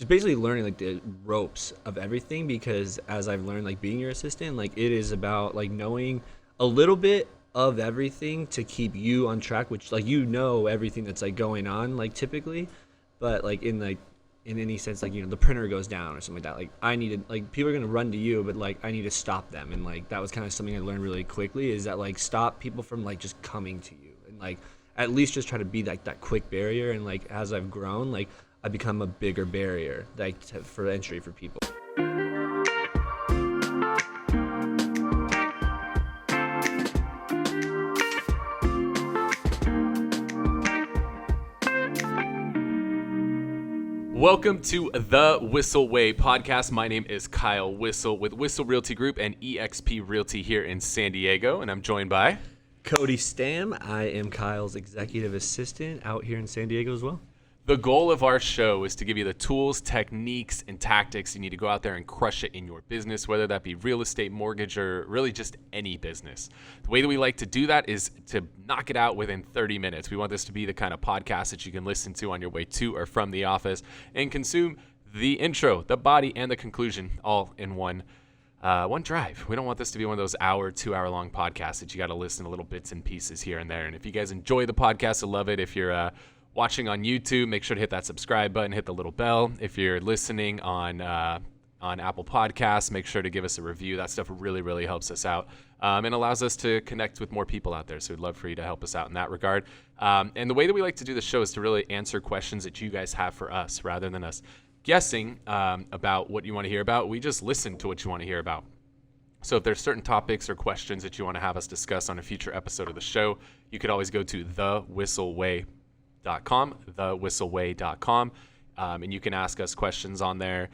just basically learning like the ropes of everything, because as I've learned, like being your assistant, like it is about like knowing a little bit of everything to keep you on track, which like everything that's like going on like typically, but like in any sense, like the printer goes down or something like that, like I needed, like people are gonna run to you, but like I need to stop them. And like that was kind of something I learned really quickly, is that like stop people from like just coming to you, and like at least just try to be like that quick barrier. And like as I've grown, like I become a bigger barrier like for entry for people. Welcome to the Whissel Way Podcast. My name is Kyle Whissel with Whissel Realty Group and eXp Realty here in San Diego, and I'm joined by Cody Stamm. I am Kyle's executive assistant out here in San Diego as well. The goal of our show is to give you the tools, techniques, and tactics you need to go out there and crush it in your business, whether that be real estate, mortgage, or really just any business. The way that we like to do that is to knock it out within 30 minutes. We want this to be the kind of podcast that you can listen to on your way to or from the office and consume the intro, the body, and the conclusion all in one drive. We don't want this to be one of those 2-hour long podcasts that you got to listen to little bits and pieces here and there. And if you guys enjoy the podcast, I love it. If you're watching on YouTube, make sure to hit that subscribe button, hit the little bell. If you're listening on Apple Podcasts, make sure to give us a review. That stuff really, really helps us out and allows us to connect with more people out there. So we'd love for you to help us out in that regard. And the way that we like to do the show is to really answer questions that you guys have for us rather than us guessing about what you want to hear about. We just listen to what you want to hear about. So if there's certain topics or questions that you want to have us discuss on a future episode of the show, you could always go to thewhisselway.com, and you can ask us questions on there.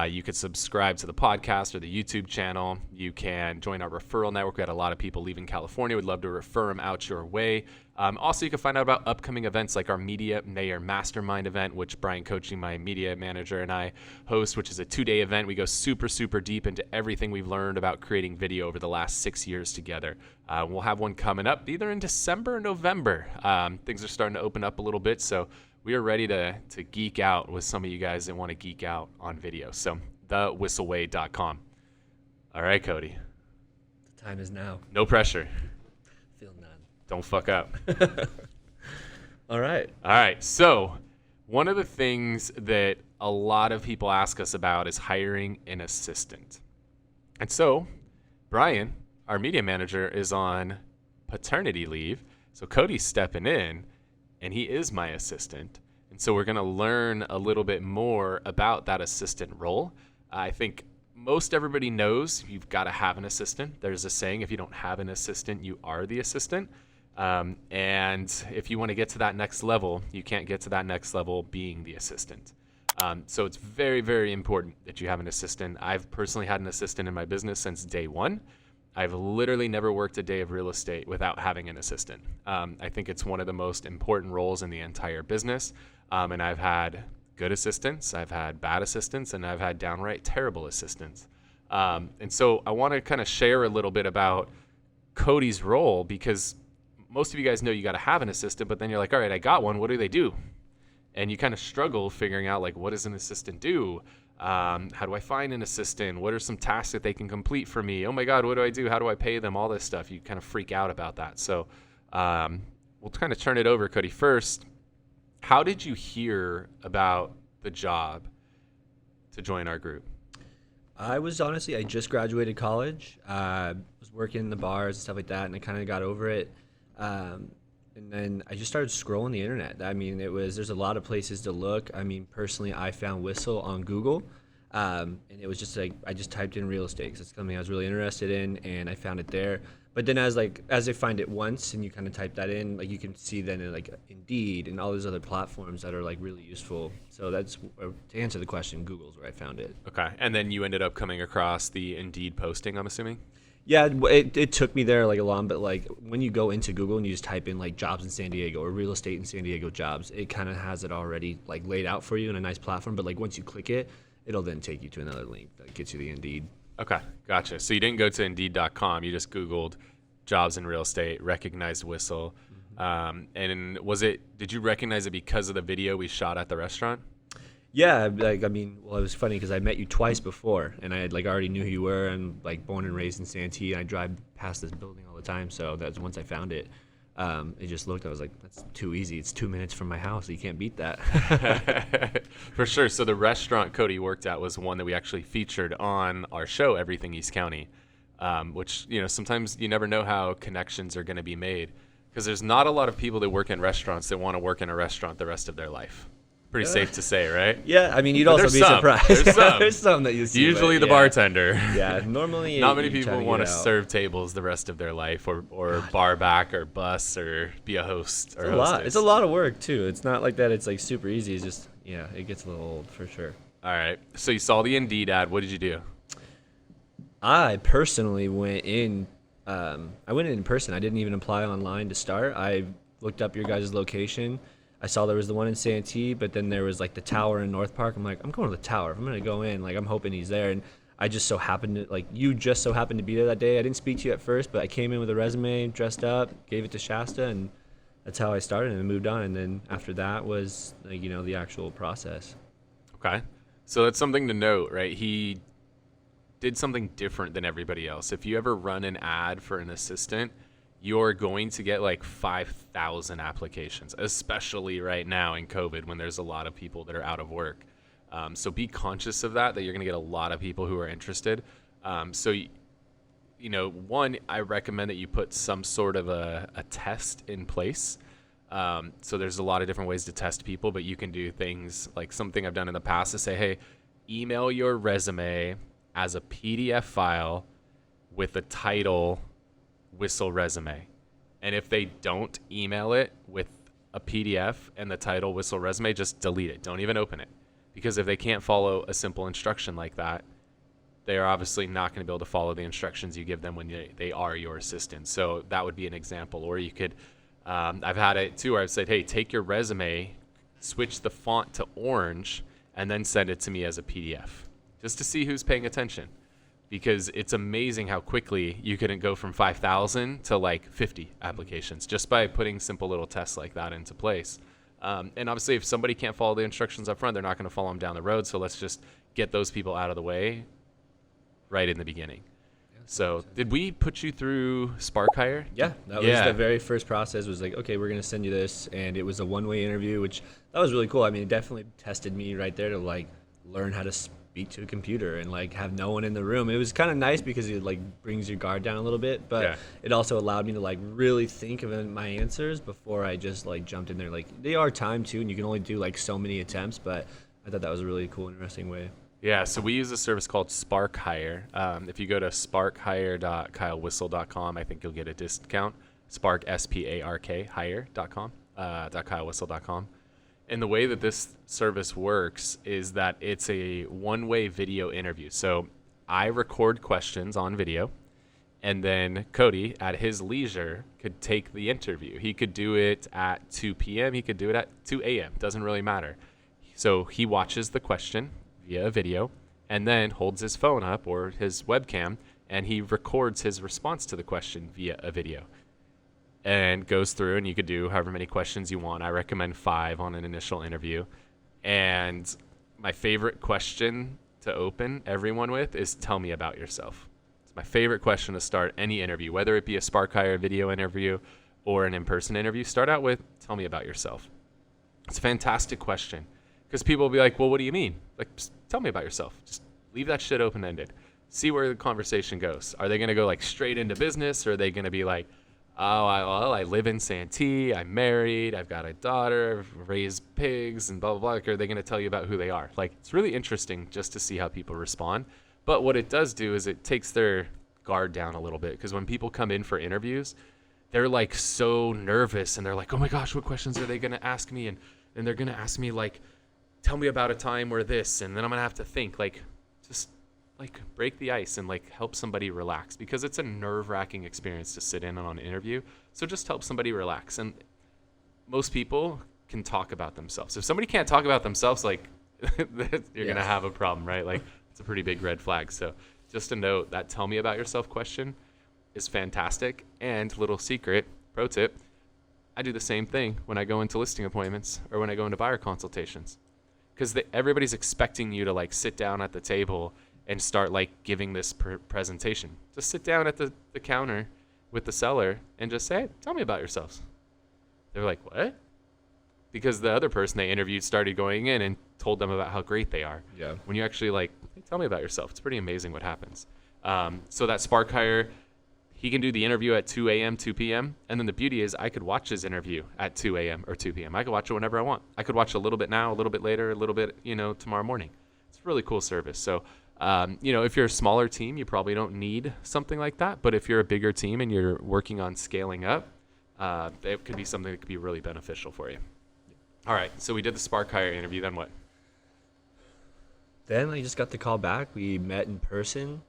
You could subscribe to the podcast or the YouTube channel. You can join our referral network. We had a lot of people leaving California. We'd love to refer them out your way. Also, you can find out about upcoming events like our Media Mayor Mastermind event, which Brian Coaching, my media manager, and I host, which is a 2-day event. We go super, super deep into everything we've learned about creating video over the last 6 years together. We'll have one coming up either in December or November. Things are starting to open up a little bit, so we are ready to geek out with some of you guys that want to geek out on video. So thewhisselway.com. All right, Cody. The time is now. No pressure. Feel none. Don't fuck up. All right. So one of the things that a lot of people ask us about is hiring an assistant. And so Brian, our media manager, is on paternity leave. So Cody's stepping in, and he is my assistant. And so we're going to learn a little bit more about that assistant role. I think most everybody knows you've got to have an assistant. There's a saying, if you don't have an assistant, you are the assistant. And if you want to get to that next level, you can't get to that next level being the assistant. So it's very, very important that you have an assistant. I've personally had an assistant in my business since day one. I've literally never worked a day of real estate without having an assistant. I think it's one of the most important roles in the entire business. And I've had good assistants, I've had bad assistants, and I've had downright terrible assistants. And so I want to kind of share a little bit about Cody's role, because most of you guys know you got to have an assistant, but then you're like, all right, I got one. What do they do? And you kind of struggle figuring out, like, what does an assistant do? How do I find an assistant? What are some tasks that they can complete for me? Oh my God, what do I do? How do I pay them? All this stuff. You kind of freak out about that. So we'll kind of turn it over, Cody. First, how did you hear about the job to join our group? I just graduated college. Was working in the bars and stuff like that, and I kind of got over it. And then I just started scrolling the internet. I mean, there's a lot of places to look. I mean, personally, I found Whissel on Google, and it was just like, I just typed in real estate because it's something I was really interested in, and I found it there. But then as I find it once and you kind of type that in, like you can see then in like Indeed and all these other platforms that are like really useful. So that's, to answer the question, Google's where I found it. Okay. And then you ended up coming across the Indeed posting, I'm assuming? Yeah, it took me there like a long, but like when you go into Google and you just type in like jobs in San Diego or real estate in San Diego jobs, it kind of has it already like laid out for you in a nice platform. But like once you click it, it'll then take you to another link that gets you the Indeed. Okay, gotcha. So you didn't go to Indeed.com. You just Googled jobs in real estate, recognized Whissel. Mm-hmm. And did you recognize it because of the video we shot at the restaurant? Yeah, like I mean, well, it was funny because I met you twice before, and I had like already knew who you were, and like born and raised in Santee, and I drive past this building all the time. So that's once I found it, it just looked. I was like, that's too easy. It's 2 minutes from my house. You can't beat that. For sure. So the restaurant Cody worked at was one that we actually featured on our show, Everything East County, which, you know, sometimes you never know how connections are going to be made because there's not a lot of people that work in restaurants that want to work in a restaurant the rest of their life. Pretty safe to say, right? Yeah, I mean, you'd But also be surprised. There's some that you see. Usually but the bartender. Yeah, normally Not many you try people want to get out. serve tables the rest of their life, or bar back, or bus, or be a host. Or It's a lot. hostess. It's a lot of work too. It's not like that. It's like super easy. It's just it gets a little old for sure. All right. So you saw the Indeed ad. What did you do? I personally went in. I went in person. I didn't even apply online to start. I looked up your guys' location. I saw there was the one in Santee, but then there was like the tower in North Park. I'm like, I'm going to the tower. If I'm going to go in, like I'm hoping he's there. And I just so happened to, like, you just so happened to be there that day. I didn't speak to you at first, but I came in with a resume, dressed up, gave it to Shasta, and that's how I started and moved on. And then after that was, like, you know, the actual process. Okay. So that's something to note, right? He did something different than everybody else. If you ever run an ad for an assistant, you're going to get like 5,000 applications, especially right now in COVID when there's a lot of people that are out of work. So be conscious of that you're going to get a lot of people who are interested. So, you know, one, I recommend that you put some sort of a test in place. So there's a lot of different ways to test people, but you can do things like something I've done in the past to say, hey, email your resume as a PDF file with the title Whissel resume. And if they don't email it with a PDF and the title Whissel resume, just delete it. Don't even open it. Because if they can't follow a simple instruction like that, they are obviously not going to be able to follow the instructions you give them when they are your assistant. So that would be an example. Or you could, I've had it too where I've said, hey, take your resume, switch the font to orange, and then send it to me as a PDF, just to see who's paying attention. Because it's amazing how quickly you can go from 5,000 to like 50 applications just by putting simple little tests like that into place. And obviously, if somebody can't follow the instructions up front, they're not going to follow them down the road. So let's just get those people out of the way right in the beginning. So did we put you through Spark Hire? Yeah, that was the very first process. Was like, okay, we're going to send you this. And it was a one-way interview, which that was really cool. I mean, it definitely tested me right there to like learn how to speak to a computer and like have no one in the room. It was kind of nice because it like brings your guard down a little bit, but it also allowed me to like really think of my answers before I just like jumped in there. Like they are timed too, and you can only do like so many attempts, but I thought that was a really cool, interesting way. Yeah, so we use a service called Spark Hire. If you go to sparkhire.kylewhissel.com, I think you'll get a discount. Spark, S-P-A-R-K, hire.com, .kylewhissel.com. And the way that this service works is that it's a one-way video interview. So I record questions on video, and then Cody, at his leisure, could take the interview. He could do it at 2 p.m. He could do it at 2 a.m. Doesn't really matter. So he watches the question via a video and then holds his phone up or his webcam, and he records his response to the question via a video. And goes through, and you could do however many questions you want. I recommend 5 on an initial interview. And my favorite question to open everyone with is tell me about yourself. It's my favorite question to start any interview, whether it be a Spark Hire video interview or an in-person interview. Start out with tell me about yourself. It's a fantastic question because people will be like, well, what do you mean? Like, just tell me about yourself. Just leave that shit open-ended. See where the conversation goes. Are they going to go like straight into business, or are they going to be like, oh, I live in Santee, I'm married, I've got a daughter, I've raised pigs, and blah, blah, blah. Like, are they going to tell you about who they are? Like, it's really interesting just to see how people respond. But what it does do is it takes their guard down a little bit, because when people come in for interviews, they're like so nervous, and they're like, oh my gosh, what questions are they going to ask me? And they're going to ask me like, tell me about a time where this, and then I'm going to have to think, like, just like break the ice and like help somebody relax, because it's a nerve-wracking experience to sit in on an interview. So just help somebody relax. And most people can talk about themselves. If somebody can't talk about themselves, like you're going to have a problem, right? Like it's a pretty big red flag. So just a note, that tell me about yourself question is fantastic. And little secret, pro tip, I do the same thing when I go into listing appointments or when I go into buyer consultations. because everybody's expecting you to like sit down at the table and start like giving this presentation. Just sit down at the counter with the seller and just say, hey, tell me about yourselves. They're like, what? Because the other person they interviewed started going in and told them about how great they are. Yeah. When you actually like, hey, tell me about yourself, it's pretty amazing what happens. So that Spark hire, he can do the interview at 2 a.m., 2 p.m. And then the beauty is I could watch his interview at 2 a.m. or 2 p.m. I could watch it whenever I want. I could watch a little bit now, a little bit later, a little bit, tomorrow morning. It's a really cool service. So, if you're a smaller team, you probably don't need something like that. But if you're a bigger team and you're working on scaling up, it could be something that could be really beneficial for you. All right. So we did the Spark hire interview. Then what? Then I just got the call back. We met in person,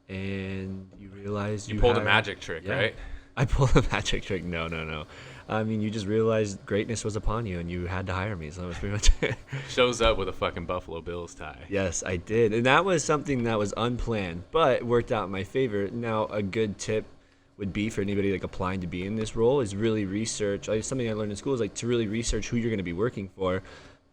and you realize you pulled a magic trick, right? I pulled a magic trick. No. I mean, you just realized greatness was upon you, and you had to hire me. So that was pretty much it. Shows up with a fucking Buffalo Bills tie. Yes, I did. And that was something that was unplanned, but it worked out in my favor. Now, a good tip would be for anybody like applying to be in this role is really research. Like, something I learned in school is like to really research who you're going to be working for.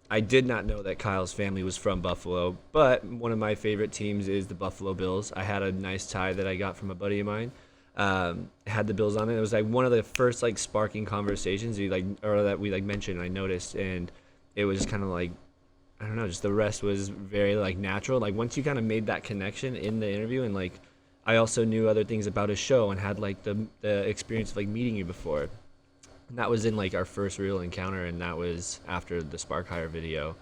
I did not know that Kyle's family was from Buffalo, but one of my favorite teams is the Buffalo Bills. I had a nice tie that I got from a buddy of mine. Had the Bills on it. It was like one of the first like sparking conversations that we mentioned. I noticed, and it was kind of like, I don't know, just the rest was very like natural. Like once you kind of made that connection in the interview, and like I also knew other things about his show and had like the experience of like meeting you before. And that was in like our first real encounter, and that was after the Spark hire video.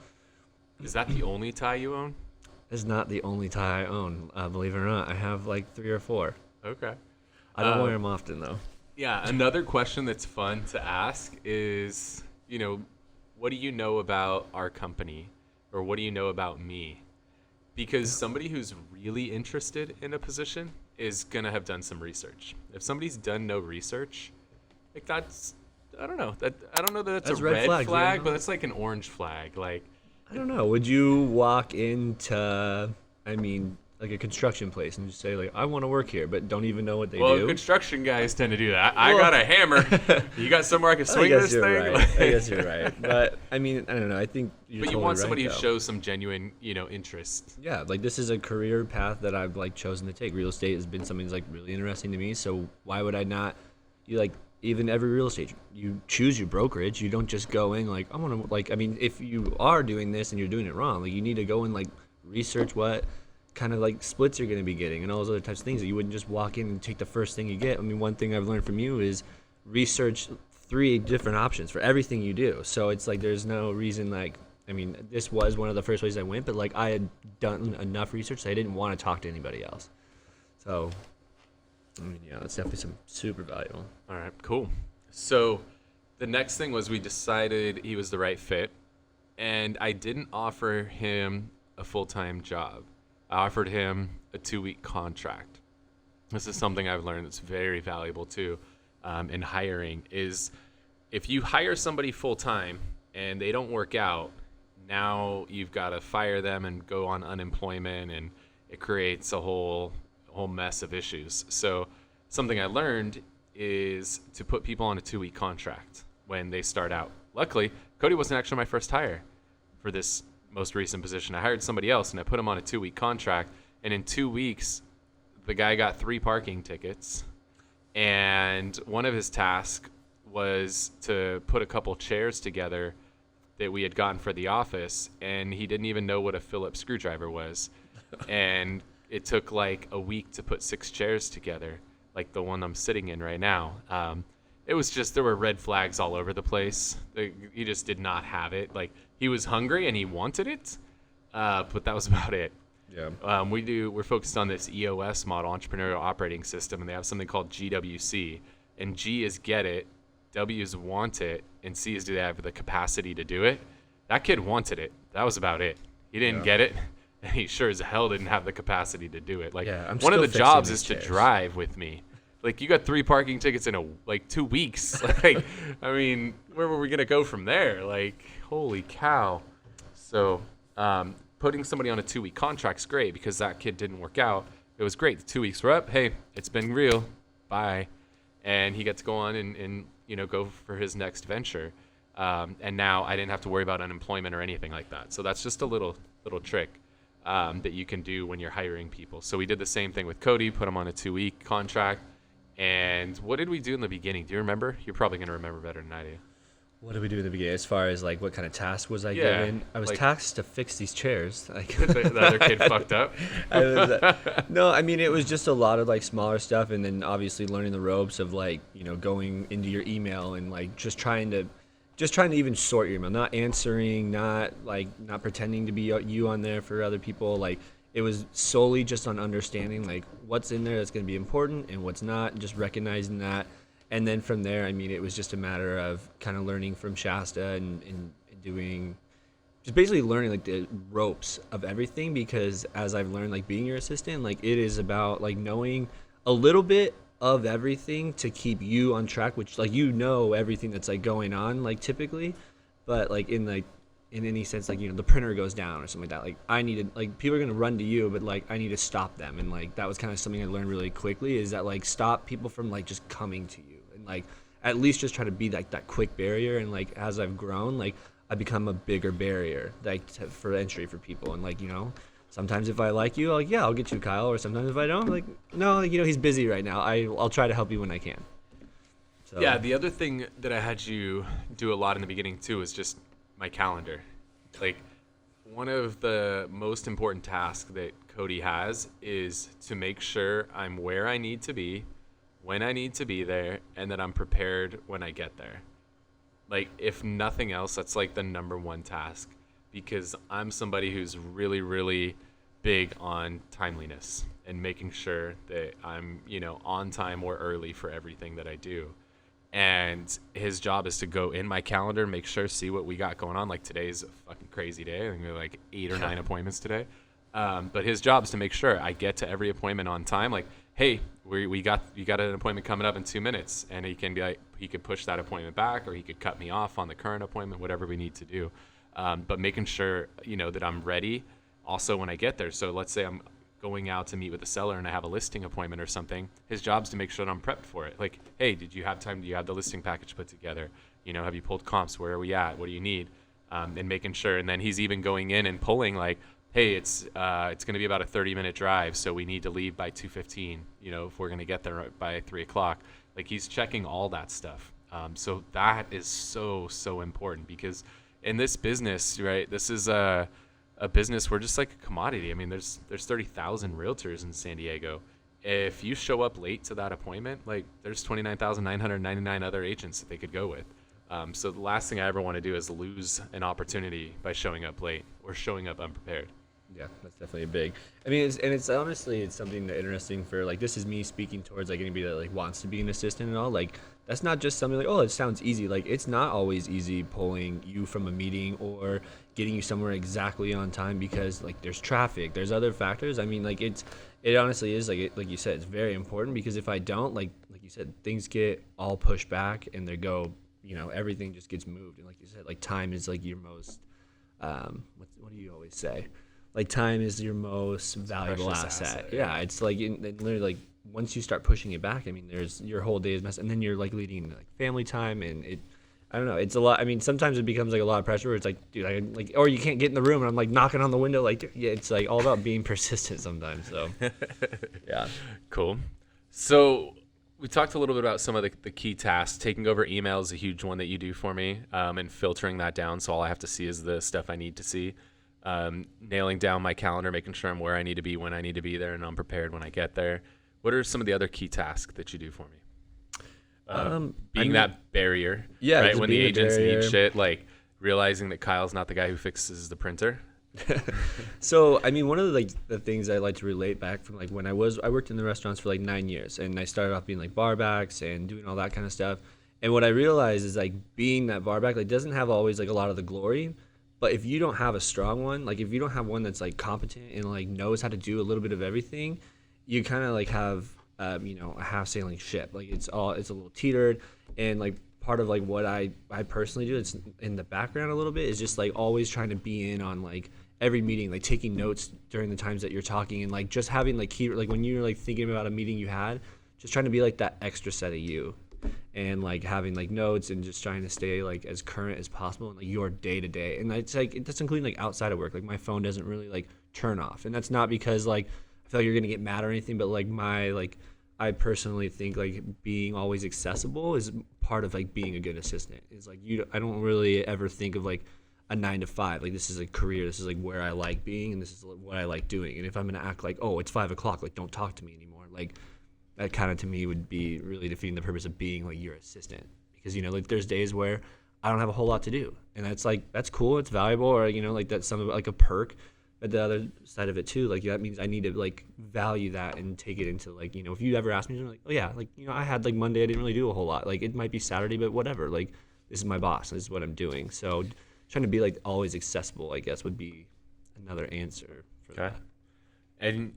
Is that the only tie you own? It's not the only tie I own, believe it or not. I have like 3 or 4. Okay. I don't wear them often though. Yeah, another question that's fun to ask is, what do you know about our company, or what do you know about me? Because somebody who's really interested in a position is gonna have done some research. If somebody's done no research, like that's, I don't know that that's a red flag, but it's like an orange flag. Like, I don't know. Would you walk into, like a construction place and just say like, I want to work here, but don't even know what they do? Well, construction guys tend to do that. I got a hammer. You got somewhere I can swing this thing? Right. I guess you're right. But I don't know. I think you're But you totally want somebody right, who shows some genuine, interest. Yeah, like this is a career path that I've like chosen to take. Real estate has been something that's like really interesting to me. So why would I not? Even every real estate, you choose your brokerage. You don't just go in like, I want to if you are doing this and you're doing it wrong, like you need to go and like research what kind of like splits you're going to be getting and all those other types of things that you wouldn't just walk in and take the first thing you get. One thing I've learned from you is research 3 different options for everything you do. So it's like there's no reason this was one of the first places I went, but like I had done enough research so I didn't want to talk to anybody else. So that's definitely super valuable. All right, cool. So the next thing was we decided he was the right fit, and I didn't offer him a full-time job. I offered him a 2-week contract. This is something I've learned that's very valuable too in hiring is if you hire somebody full-time and they don't work out, now you've got to fire them and go on unemployment, and it creates a whole mess of issues. So something I learned is to put people on a 2-week contract when they start out. Luckily, Cody wasn't actually my first hire for this most recent position. I hired somebody else and I put him on a 2-week contract, and in 2 weeks the guy got 3 parking tickets, and one of his tasks was to put a couple chairs together that we had gotten for the office, and he didn't even know what a Phillips screwdriver was. And it took like a week to put 6 chairs together, like the one I'm sitting in right now. It was just, there were red flags all over the place. He just did not have it. Like, he was hungry and he wanted it, but that was about it. Yeah. We're focused on this EOS model, entrepreneurial operating system, and they have something called GWC. And G is get it, W is want it, and C is do they have the capacity to do it. That kid wanted it. That was about it. He didn't get it, and he sure as hell didn't have the capacity to do it. Like, one of the jobs is to drive with me. Like, you got 3 parking tickets in 2 weeks. Like, where were we gonna go from there? Like, holy cow. So, putting somebody on a 2-week contract's great because that kid didn't work out. It was great. The 2 weeks were up. Hey, it's been real. Bye. And he got to go on and go for his next venture. And now I didn't have to worry about unemployment or anything like that. So that's just a little trick that you can do when you're hiring people. So we did the same thing with Cody, put him on a 2-week contract. And what did we do in the beginning? Do you remember? You're probably going to remember better than I do. What did we do in the beginning? As far as like what kind of task was I given? I was tasked to fix these chairs. Like the other kid fucked up. No, I mean it was just a lot of like smaller stuff, and then obviously learning the ropes of like going into your email and like just trying to even sort your email, not answering, not pretending to be you on there for other people. Like it was solely just on understanding like what's in there that's going to be important and what's not, and just recognizing that. And then from there, I mean, it was just a matter of kind of learning from Shasta and doing, just basically learning like the ropes of everything, because as I've learned, like being your assistant, like it is about like knowing a little bit of everything to keep you on track, which like everything that's like going on like typically, but like in any sense, like the printer goes down or something like that, like I needed, like people are gonna run to you, but like I need to stop them. And like that was kind of something I learned really quickly, is that like stop people from like just coming to you, and like at least just try to be like that quick barrier. And like as I've grown, like I become a bigger barrier like for entry for people. And like sometimes if I like you, I'll get you, Kyle. Or sometimes if I don't, like no, he's busy right now. I'll try to help you when I can. So. Yeah, the other thing that I had you do a lot in the beginning too is just my calendar. Like one of the most important tasks that Cody has is to make sure I'm where I need to be, when I need to be there, and that I'm prepared when I get there. Like if nothing else, that's like the number one task, because I'm somebody who's really, really big on timeliness and making sure that I'm, on time or early for everything that I do. And his job is to go in my calendar, make sure, see what we got going on. Like today's a fucking crazy day. I think we have like 8 or 9 appointments today. But his job is to make sure I get to every appointment on time. Like, hey, you got an appointment coming up in 2 minutes, and he can be like, he could push that appointment back, or he could cut me off on the current appointment, whatever we need to do. But making sure that I'm ready also when I get there. So let's say I'm going out to meet with a seller and I have a listing appointment or something, his job's to make sure that I'm prepped for it. Like, hey, did you have time? Do you have the listing package put together? Have you pulled comps? Where are we at? What do you need? And making sure. And then he's even going in and pulling like, hey, it's going to be about a 30-minute drive, so we need to leave by 2:15, if we're going to get there by 3 o'clock. Like he's checking all that stuff. So that is so, so important, because in this business, right, this is a business where just like a commodity. I mean, there's 30,000 realtors in San Diego. If you show up late to that appointment, like there's 29,999 other agents that they could go with. So the last thing I ever want to do is lose an opportunity by showing up late or showing up unprepared. Yeah, that's definitely a big. I mean, it's honestly, it's something that interesting for like, this is me speaking towards like anybody that like wants to be an assistant and all. Like that's not just something like, oh, it sounds easy. Like it's not always easy pulling you from a meeting or getting you somewhere exactly on time, because like there's traffic, there's other factors. I mean, like it honestly is like you said, it's very important, because if I don't, like you said, things get all pushed back and they go, everything just gets moved. And like you said, like time is like your most, what do you always say? Like time is your most valuable asset. Yeah, it's like literally like once you start pushing it back, I mean, there's your whole day is messed, and then you're like leading into like family time, and I don't know, it's a lot. I mean, sometimes it becomes like a lot of pressure where it's like, dude, or you can't get in the room, and I'm like knocking on the window, like, dude, yeah, it's like all about being persistent sometimes. So, yeah, cool. So we talked a little bit about some of the key tasks. Taking over email is a huge one that you do for me, and filtering that down, so all I have to see is the stuff I need to see. Nailing down my calendar, making sure I'm where I need to be when I need to be there, and I'm prepared when I get there. What are some of the other key tasks that you do for me? Being that barrier, yeah, right? When the agents need shit, like realizing that Kyle's not the guy who fixes the printer. So, I mean, one of the things I like to relate back from like when I worked in the restaurants for like 9 years, and I started off being like bar backs and doing all that kind of stuff. And what I realized is like being that bar back, like doesn't have always like a lot of the glory. But if you don't have a strong one, like if you don't have one that's like competent and like knows how to do a little bit of everything, you kind of like have, a half sailing ship. Like it's a little teetered. And like part of like what I personally do, it's in the background a little bit, is just like always trying to be in on like every meeting, like taking notes during the times that you're talking, and like just having like key, like when you're like thinking about a meeting you had, just trying to be like that extra set of you. and like having like notes and just trying to stay like as current as possible in like your day to day. And it's like that's including like outside of work. Like my phone doesn't really like turn off, and that's not because like I feel like you're gonna get mad or anything, but like I personally think like being always accessible is part of like being a good assistant. Is like I don't really ever think of like a 9 to 5. Like this is a career. This is like where I like being, and this is what I like doing. And if I'm gonna act like, oh, it's 5 o'clock, like don't talk to me anymore, like that kind of to me would be really defeating the purpose of being like your assistant. Because like there's days where I don't have a whole lot to do, and that's cool, it's valuable, or like that's some of like a perk. But the other side of it too, like that means I need to like value that and take it into like if you ever ask me, I'm like, oh yeah, like I had like Monday, I didn't really do a whole lot. Like it might be Saturday, but whatever. Like this is my boss, this is what I'm doing. So trying to be like always accessible, I guess, would be another answer for that. And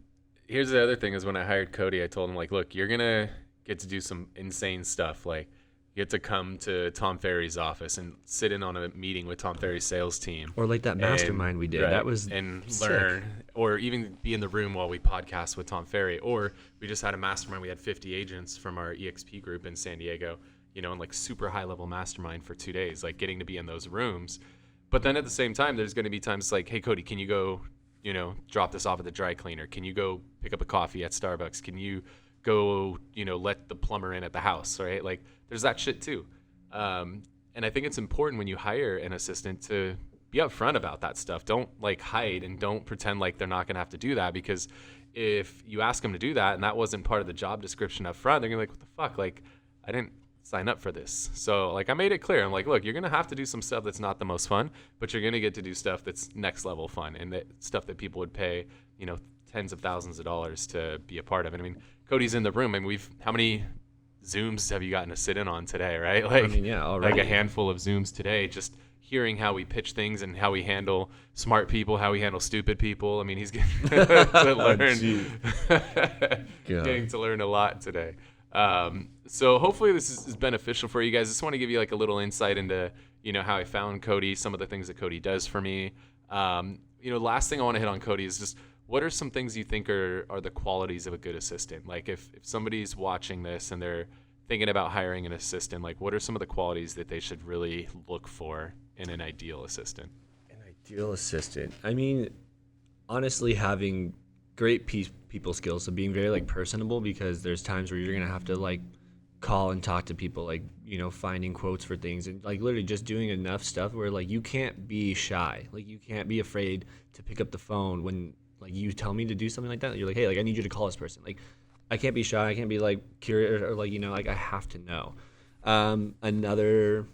here's the other thing is when I hired Cody, I told him like, look, you're gonna get to do some insane stuff. Like you get to come to Tom Ferry's office and sit in on a meeting with Tom Ferry's sales team. Or like that mastermind we did. Right. That was and sick. Learn, or even be in the room while we podcast with Tom Ferry. Or we just had a mastermind. We had 50 agents from our EXP group in San Diego, and like super high level mastermind for 2 days, like getting to be in those rooms. But then at the same time, there's going to be times like, hey, Cody, can you go, drop this off at the dry cleaner? Can you go pick up a coffee at Starbucks? Can you go, let the plumber in at the house, right? Like there's that shit too. And I think it's important when you hire an assistant to be upfront about that stuff. Don't like hide and don't pretend like they're not going to have to do that, because if you ask them to do that and that wasn't part of the job description up front, they're going to be like, what the fuck? Like I didn't sign up for this. So like I made it clear. I'm like, look, you're going to have to do some stuff that's not the most fun, but you're going to get to do stuff that's next level fun, and that stuff that people would pay, tens of thousands of dollars to be a part of. And I mean, Cody's in the room. I mean, how many Zooms have you gotten to sit in on today, right? Like, already. Like a handful of Zooms today, just hearing how we pitch things and how we handle smart people, how we handle stupid people. I mean, he's getting to learn, getting to learn a lot today. So hopefully this is beneficial for you guys. I just want to give you like a little insight into, how I found Cody, some of the things that Cody does for me. Last thing I want to hit on Cody is just, what are some things you think are the qualities of a good assistant? Like if somebody's watching this and they're thinking about hiring an assistant, like what are some of the qualities that they should really look for in an ideal assistant? An ideal assistant. I mean, honestly, having great people skills, so being very like personable, because there's times where you're going to have to like call and talk to people, like, finding quotes for things, and like literally just doing enough stuff where like you can't be shy. Like you can't be afraid to pick up the phone when like you tell me to do something like that. You're like, hey, like I need you to call this person. Like I can't be shy. I can't be like curious or like, like I have to know. Another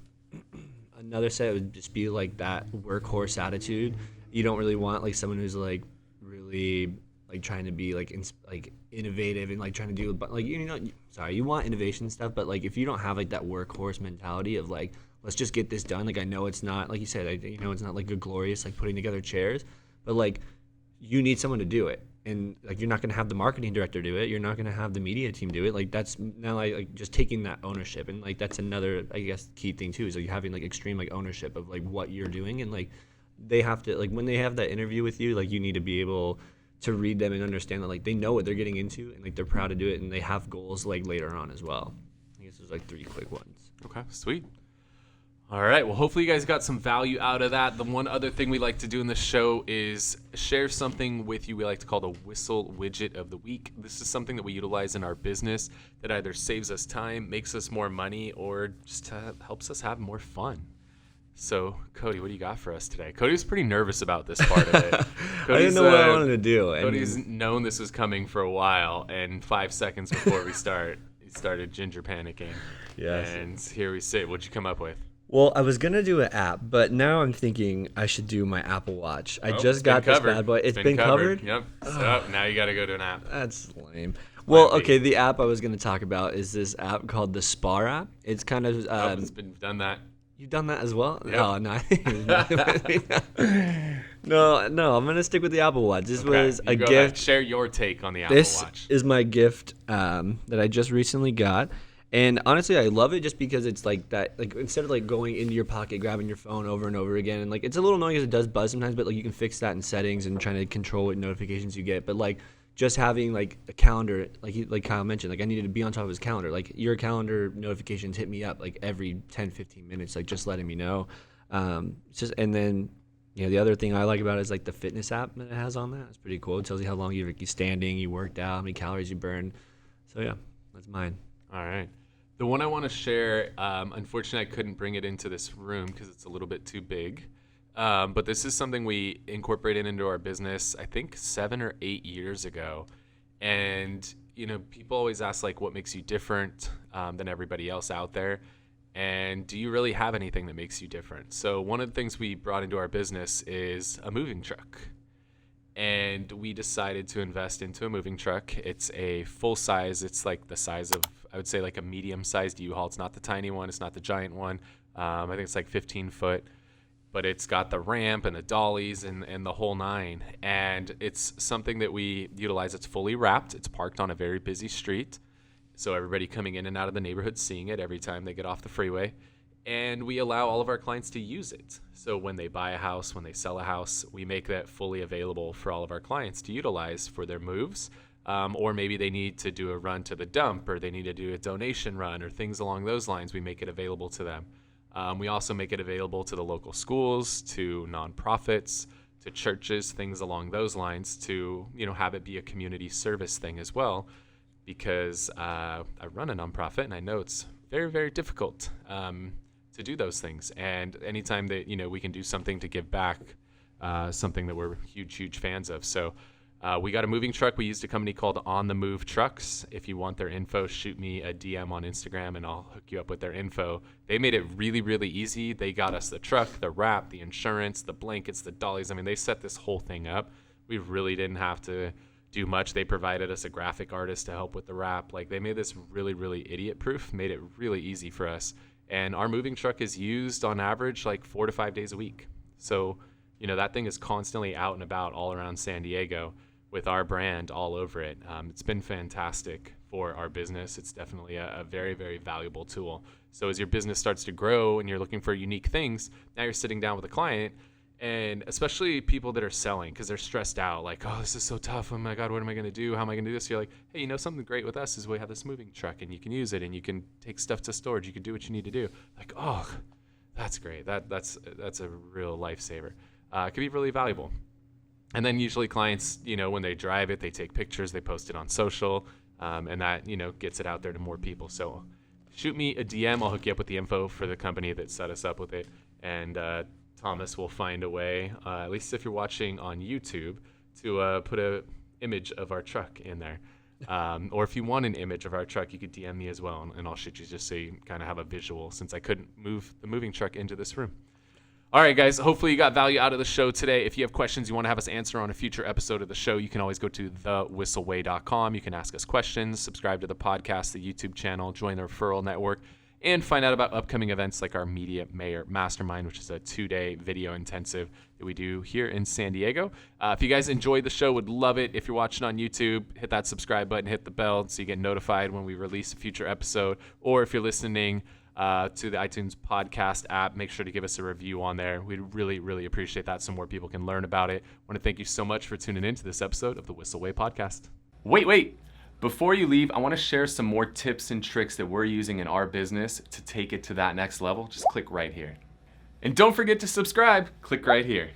set would just be like that workhorse attitude. You don't really want like someone who's like really like trying to be like innovative and like trying to do like you want innovation stuff, but like if you don't have like that workhorse mentality of like let's just get this done. Like I know it's not like you said, it's not like a glorious like putting together chairs, but like you need someone to do it. And like you're not going to have the marketing director do it, you're not going to have the media team do it. Like that's now like just taking that ownership, and like that's another, I guess, key thing too, is like having like extreme like ownership of like what you're doing. And like they have to, like when they have that interview with you, like you need to be able to read them and understand that like they know what they're getting into, and like they're proud to do it, and they have goals like later on as well. I guess there's like 3 quick ones. Okay, sweet. All right, well, hopefully you guys got some value out of that. The one other thing we like to do in the show is share something with you we like to call the Whissel Widget of the Week. This is something that we utilize in our business that either saves us time, makes us more money, or just helps us have more fun. So, Cody, what do you got for us today? Cody was pretty nervous about this part of it. I didn't know what I wanted to do. Cody's known this was coming for a while, and 5 seconds before we start, he started ginger panicking. Yes. And here we sit. What'd you come up with? Well, I was going to do an app, but now I'm thinking I should do my Apple Watch. I just got this bad boy. It's been covered? Yep. So now you got to go to an app. That's lame. Well, okay, the app I was going to talk about is this app called the Spar app. It's kind of... it's been done that. You've done that as well? Yep. Oh, no. No, I'm going to stick with the Apple Watch. This was a gift. Share your take on the Apple Watch. This is my gift that I just recently got. And honestly, I love it just because it's like that, like instead of like going into your pocket, grabbing your phone over and over again, and like it's a little annoying because it does buzz sometimes, but like you can fix that in settings and trying to control what notifications you get. But like just having like a calendar, like Kyle mentioned, like I needed to be on top of his calendar. Like your calendar notifications hit me up like every 10-15 minutes, like just letting me know. It's just, and then the other thing I like about it is like the fitness app that it has on that. It's pretty cool. It tells you how long you're standing, you worked out, how many calories you burned. So yeah, that's mine. All right. The one I want to share, unfortunately I couldn't bring it into this room because it's a little bit too big. But this is something we incorporated into our business, I think 7 or 8 years ago. And, people always ask like, what makes you different than everybody else out there? And do you really have anything that makes you different? So one of the things we brought into our business is a moving truck. And we decided to invest into a moving truck. It's a full size. It's like the size of, I would say like a medium-sized U-Haul. It's not the tiny one. It's not the giant one. I think it's like 15 foot. But it's got the ramp and the dollies and the whole nine. And it's something that we utilize. It's fully wrapped. It's parked on a very busy street. So everybody coming in and out of the neighborhood seeing it every time they get off the freeway. And we allow all of our clients to use it. So when they buy a house, when they sell a house, we make that fully available for all of our clients to utilize for their moves. Or maybe they need to do a run to the dump, or they need to do a donation run, or things along those lines. We make it available to them. We also make it available to the local schools, to nonprofits, to churches, things along those lines, to have it be a community service thing as well. Because I run a nonprofit, and I know it's very, very difficult to do those things. And anytime that we can do something to give back, something that we're huge fans of. So we got a moving truck. We used a company called On the Move Trucks. If you want their info, shoot me a DM on Instagram and I'll hook you up with their info. They made it really, really easy. They got us the truck, the wrap, the insurance, the blankets, the dollies. I mean, they set this whole thing up. We really didn't have to do much. They provided us a graphic artist to help with the wrap. Like, they made this really, really idiot proof, made it really easy for us. And our moving truck is used on average like 4 to 5 days a week. So, that thing is constantly out and about all around San Diego with our brand all over it. It's been fantastic for our business. It's definitely a very, very valuable tool. So as your business starts to grow and you're looking for unique things, now you're sitting down with a client, and especially people that are selling because they're stressed out, like, oh, this is so tough. Oh my God, what am I going to do? How am I going to do this? You're like, hey, something great with us is we have this moving truck and you can use it and you can take stuff to storage. You can do what you need to do. Like, oh, that's great. That's a real lifesaver. It can be really valuable. And then usually clients, when they drive it, they take pictures, they post it on social, and that, gets it out there to more people. So shoot me a DM. I'll hook you up with the info for the company that set us up with it. And Thomas will find a way, at least if you're watching on YouTube, to put a image of our truck in there. Or if you want an image of our truck, you could DM me as well, and I'll shoot you just so you kind of have a visual, since I couldn't move the moving truck into this room. All right, guys, hopefully you got value out of the show today. If you have questions you want to have us answer on a future episode of the show, you can always go to thewhisselway.com. You can ask us questions, subscribe to the podcast, the YouTube channel, join the referral network, and find out about upcoming events like our Media Mayor Mastermind, which is a 2-day video intensive that we do here in San Diego. If you guys enjoyed the show, would love it. If you're watching on YouTube, hit that subscribe button, hit the bell so you get notified when we release a future episode. Or if you're listening to the iTunes podcast app, make sure to give us a review on there. We'd really, really appreciate that so more people can learn about it. I want to thank you so much for tuning in to this episode of the Whissel Way Podcast. Wait. Before you leave, I want to share some more tips and tricks that we're using in our business to take it to that next level. Just click right here. And don't forget to subscribe. Click right here.